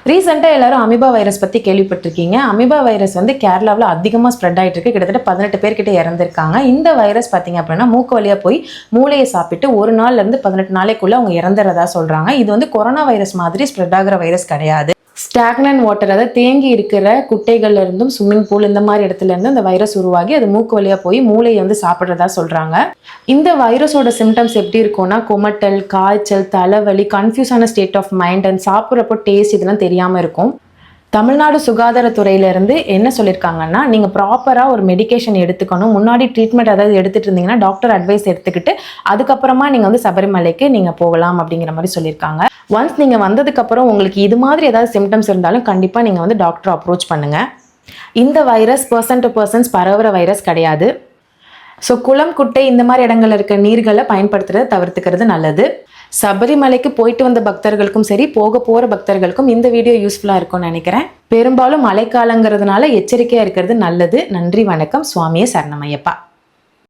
ரீசெண்டாக எல்லாரும் amoeba virus பற்றி கேள்விப்பட்டிருக்கீங்க. அமீபா வைரஸ் வந்து கேரளாவில் அதிகமாக ஸ்ப்ரெட் ஆகிட்டு இருக்கு. கிட்டத்தட்ட 18 பேர்கிட்ட இறந்துருக்காங்க. இந்த வைரஸ் பார்த்தீங்க அப்படின்னா மூக்கு வழியாக போய் மூளையை சாப்பிட்டு 1 நாள்லேருந்து 18 நாளைக்குள்ளே அவங்க இறந்துறதா சொல்கிறாங்க. இது வந்து கொரோனா வைரஸ் மாதிரி ஸ்ப்ரெட் ஆகிற வைரஸ் கிடையாது. ஸ்டாக்னன்ட் வாட்டர், அதாவது தேங்கி இருக்கிற குட்டைகள்ல இருந்தும் ஸ்விம்மிங் பூல் இந்த மாதிரி இடத்துல இருந்து இந்த வைரஸ் உருவாகி அது மூக்கு வழியா போய் மூளையை வந்து சாப்பிட்றதா சொல்றாங்க. இந்த வைரஸோட சிம்டம்ஸ் எப்படி இருக்கும்னா குமட்டல், காய்ச்சல், தலைவலி, கன்ஃபியூஸான ஸ்டேட் ஆஃப் மைண்ட் அண்ட் சாப்பிட்றப்போ டேஸ்ட் இதெல்லாம் தெரியாம இருக்கும். தமிழ்நாடு சுகாதாரத்துறையிலேருந்து என்ன சொல்லியிருக்காங்கன்னா, நீங்கள் ப்ராப்பராக ஒரு மெடிக்கேஷன் எடுத்துக்கணும். முன்னாடி ட்ரீட்மெண்ட் அதாவது எடுத்துகிட்டு இருந்தீங்கன்னா டாக்டர் அட்வைஸ் எடுத்துக்கிட்டு அதுக்கப்புறமா நீங்கள் வந்து சபரிமலைக்கு நீங்கள் போகலாம் அப்படிங்கிற மாதிரி சொல்லியிருக்காங்க. ஒன்ஸ் நீங்கள் வந்ததுக்கப்புறம் உங்களுக்கு இது மாதிரி ஏதாவது சிம்டம்ஸ் இருந்தாலும் கண்டிப்பாக நீங்கள் வந்து டாக்டரை அப்ரோச் பண்ணுங்கள். இந்த வைரஸ் பர்சன் டு பர்சன்ஸ் பரவுற வைரஸ் கிடையாது. ஸோ குளம், குட்டை இந்த மாதிரி இடங்கள்ல இருக்க நீர்களை பயன்படுத்துறதை தவிர்த்துக்கிறது நல்லது. சபரிமலைக்கு போயிட்டு வந்த பக்தர்களுக்கும் சரி, போக போகிற பக்தர்களுக்கும் இந்த வீடியோ யூஸ்ஃபுல்லாக இருக்கும்னு நினைக்கிறேன். பெரும்பாலும் மழைக்காலங்கிறதுனால எச்சரிக்கையாக இருக்கிறது நல்லது. நன்றி, வணக்கம். சுவாமியே சரணமையப்பா.